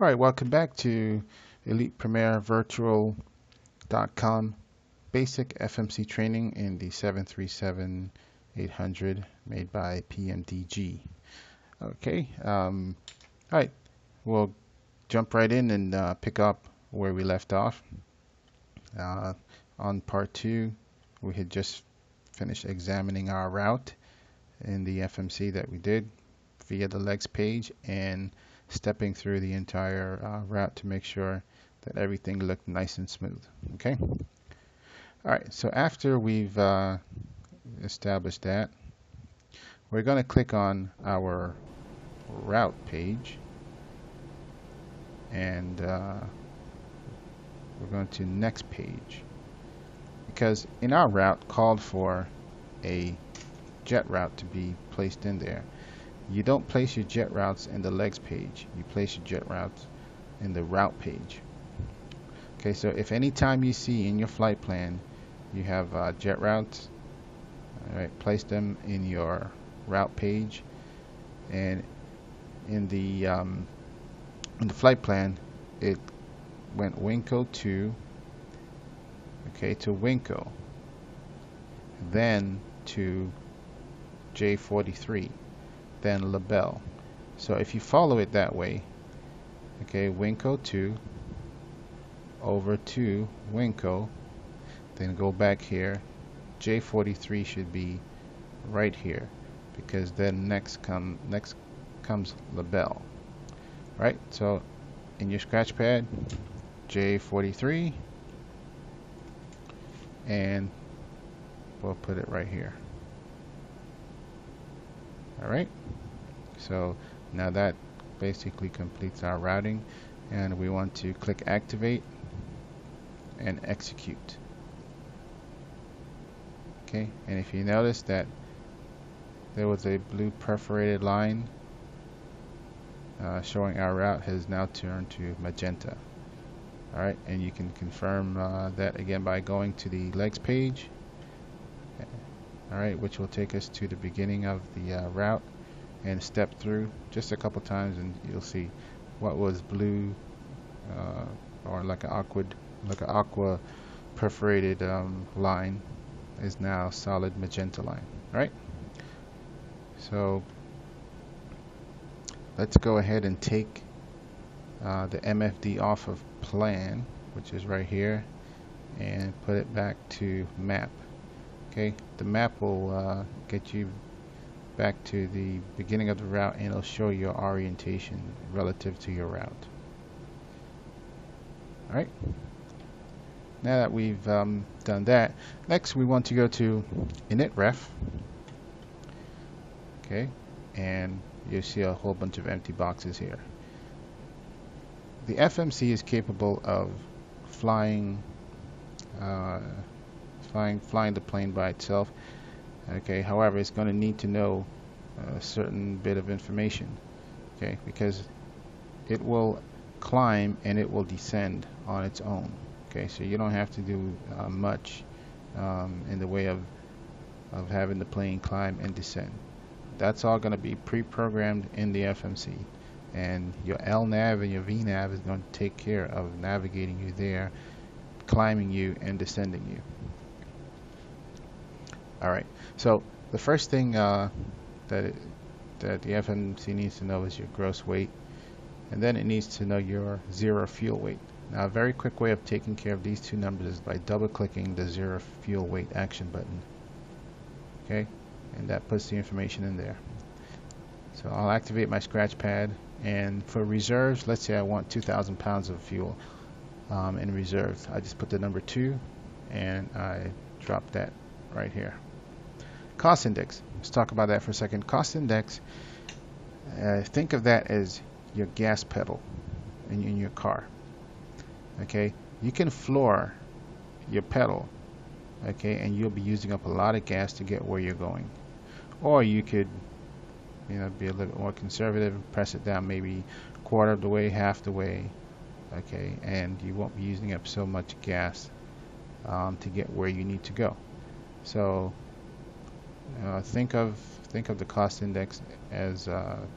All right, welcome back to ElitePremierVirtual.com basic FMC training in the 737-800 made by PMDG. Okay, all right, we'll jump right in and pick up where we left off. On part 2, we had just finished examining our route in the FMC that we did via the legs page and stepping through the entire route to make sure that everything looked nice and smooth. Okay. All right. So after we've established that, we're going to click on our route page, and we're going to next page, because in our route called for a jet route to be placed in there. You don't place your jet routes in the legs page. You place your jet routes in the route page. Okay, so if any time you see in your flight plan you have jet routes, all right, place them in your route page, and in the flight plan it went Winco to Winco, then to J43, then label. So if you follow it that way, okay, Winco 2 over to Winco, then go back here, J43 should be right here, because then next comes label. Right, so in your scratch pad, J43, and we'll put it right here. Alright, so now that basically completes our routing, and we want to click activate and execute. Okay, and if you notice that there was a blue perforated line showing our route has now turned to magenta. Alright, and you can confirm that again by going to the legs page. Alright, which will take us to the beginning of the route, and step through just a couple times and you'll see what was blue or like an aqua perforated line is now solid magenta line. Right, so let's go ahead and take the MFD off of plan, which is right here, and put it back to map. Okay, the map will get you back to the beginning of the route, and it'll show your orientation relative to your route. Alright, now that we've done that, next we want to go to initref. Okay, and you see a whole bunch of empty boxes here. The FMC is capable of flying the plane by itself. Okay, however, it's going to need to know a certain bit of information. Okay, because it will climb and it will descend on its own. Okay, so you don't have to do much in the way of having the plane climb and descend. That's all going to be pre-programmed in the FMC, and your LNAV and your VNAV is going to take care of navigating you there, climbing you and descending you. Alright, so the first thing that the FMC needs to know is your gross weight, and then it needs to know your zero fuel weight. Now, a very quick way of taking care of these two numbers is by double clicking the zero fuel weight action button. Okay, and that puts the information in there. So I'll activate my scratch pad, and for reserves, let's say I want 2,000 pounds of fuel in reserves. I just put the number 2 and I drop that right here. Cost index, let's talk about that for a second. Cost index, think of that as your gas pedal in your car. Okay, you can floor your pedal, okay, and you'll be using up a lot of gas to get where you're going. Or you could, be a little bit more conservative and press it down maybe quarter of the way, half the way, okay, and you won't be using up so much gas to get where you need to go. So think of the cost index as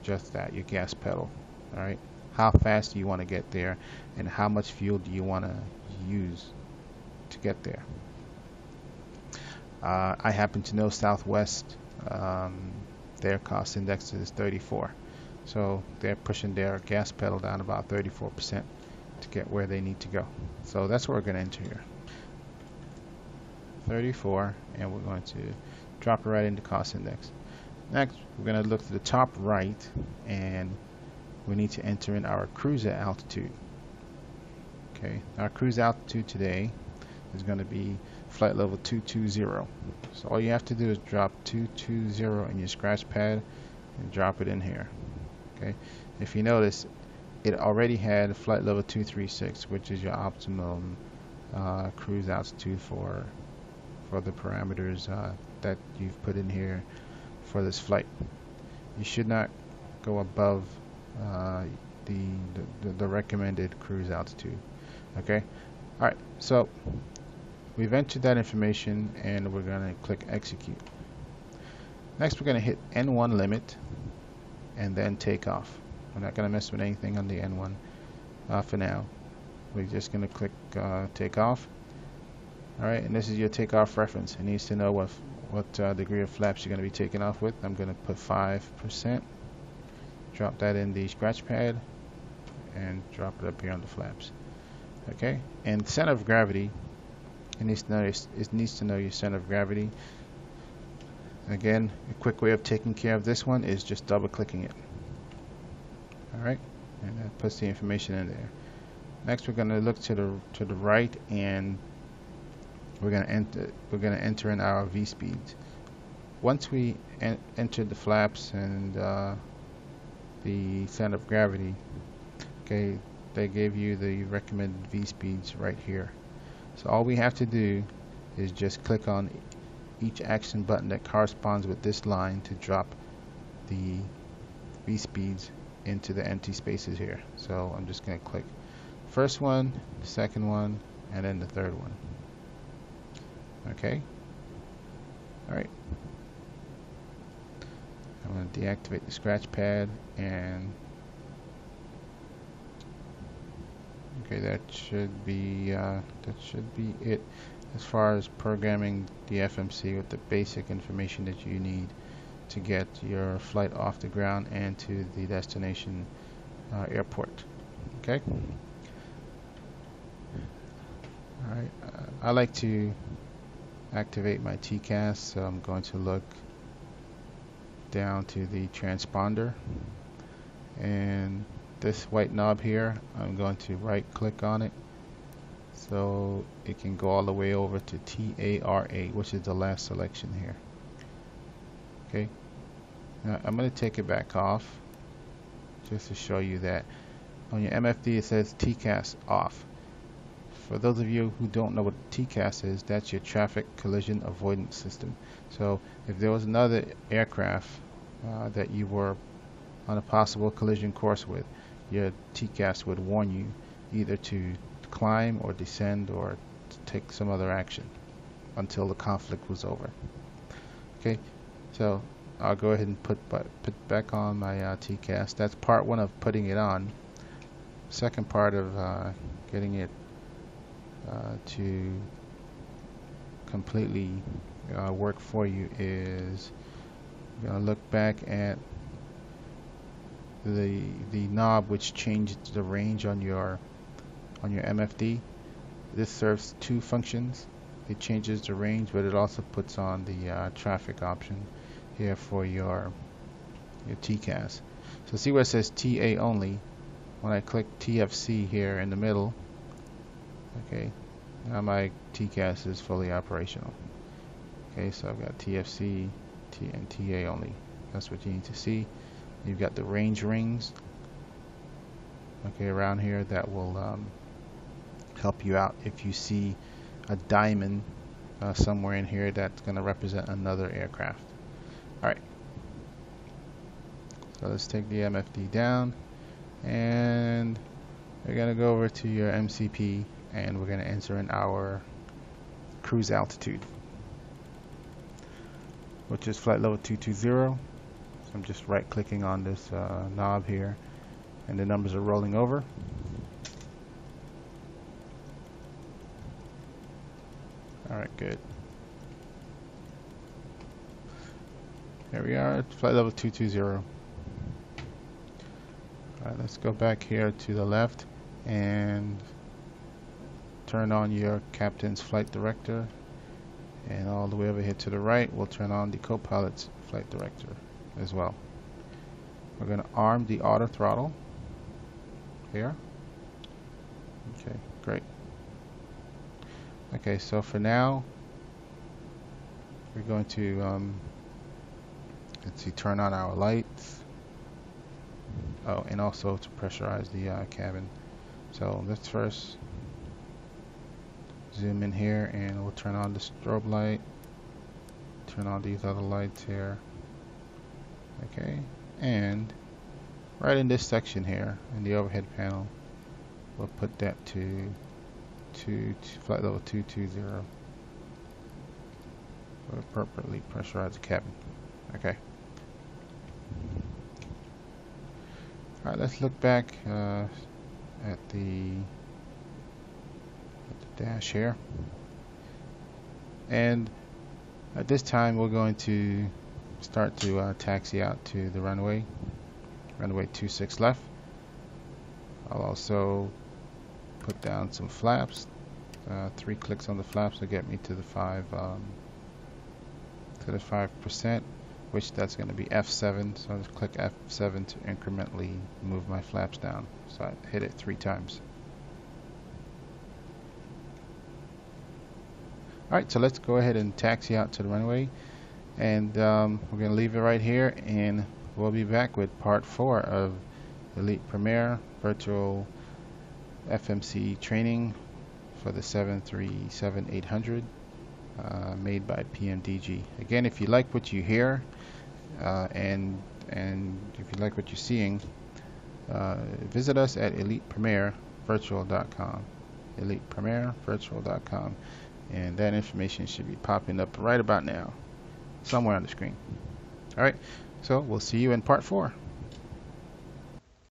just that, your gas pedal. All right, how fast do you want to get there, and how much fuel do you want to use to get there. I happen to know Southwest, their cost index is 34. So they're pushing their gas pedal down about 34% to get where they need to go. So that's what we're going to enter here. 34, and we're going to drop it right into cost index. Next, we're going to look to the top right, and we need to enter in our cruise altitude. Okay, our cruise altitude today is going to be flight level 220. So all you have to do is drop 220 in your scratch pad and drop it in here. Okay, if you notice, it already had flight level 236, which is your optimum cruise altitude for the parameters that you've put in here for this flight. You should not go above the recommended cruise altitude. Okay, all right, so we've entered that information, and we're going to click execute. Next, we're going to hit N1 limit and then take off. We're not going to mess with anything on the N1 for now. We're just going to click take off. Alright, and this is your takeoff reference. It needs to know what degree of flaps you're going to be taking off with. I'm going to put 5%. Drop that in the scratch pad and drop it up here on the flaps. Okay, and center of gravity, it needs to know your center of gravity. Again, a quick way of taking care of this one is just double clicking it. Alright, and that puts the information in there. Next, we're going to look to the right, and we're going to enter in our V speeds. Once we enter the flaps and the center of gravity, okay, they gave you the recommended V speeds right here. So all we have to do is just click on each action button that corresponds with this line to drop the V speeds into the empty spaces here. So I'm just going to click first one, the second one, and then the third one. Okay. Alright. I'm going to deactivate the scratch pad, and okay, that should be it as far as programming the FMC with the basic information that you need to get your flight off the ground and to the destination airport. Okay. Alright, I like to activate my TCAS, so I'm going to look down to the transponder, and this white knob here, I'm going to right click on it so it can go all the way over to TARA, which is the last selection here. Okay, now I'm going to take it back off just to show you that on your MFD it says TCAS off. For those of you who don't know what TCAS is, that's your traffic collision avoidance system. So if there was another aircraft that you were on a possible collision course with, your TCAS would warn you either to climb or descend or to take some other action until the conflict was over. Okay, so I'll go ahead and put back on my TCAS. That's part one of putting it on. Second part of getting it to completely work for you is you're going to look back at the knob which changed the range on your MFD. This serves two functions. It changes the range, but it also puts on the traffic option here for your TCAS. So see where it says TA only. When I click TFC here in the middle, okay, now my TCAS is fully operational. Okay, so I've got TFC, T, and TA only. That's what you need to see. You've got the range rings, okay, around here that will help you out if you see a diamond somewhere in here that's going to represent another aircraft. Alright, so let's take the MFD down, and we're going to go over to your MCP, and we're going to enter in our cruise altitude, which is flight level 220. So I'm just right clicking on this knob here and the numbers are rolling over. Alright, good. Here we are at flight level 220. Alright, let's go back here to the left and turn on your captain's flight director, and all the way over here to the right we'll turn on the co-pilot's flight director as well. We're going to arm the auto throttle here. Okay, great. Okay, so for now we're going to let's see, turn on our lights. Oh, and also to pressurize the cabin. So let's first zoom in here and we'll turn on the strobe light, turn on these other lights here. Okay, and right in this section here in the overhead panel we'll put that to flight level 220. We'll appropriately pressurize the cabin. Okay. Alright, let's look back at the dash here, and at this time we're going to start to taxi out to the runway 26 left. I'll also put down some flaps, 3 clicks on the flaps will get me to the 5%, which that's going to be F7, so I'll just click F7 to incrementally move my flaps down. So I hit it 3 times. Alright, so let's go ahead and taxi out to the runway, and we're going to leave it right here, and we'll be back with part 4 of Elite Premier Virtual FMC training for the 737-800 made by PMDG. Again, if you like what you hear and if you like what you're seeing, visit us at elitepremiervirtual.com, elitepremiervirtual.com, and that information should be popping up right about now somewhere on the screen. Alright, so we'll see you in part 4.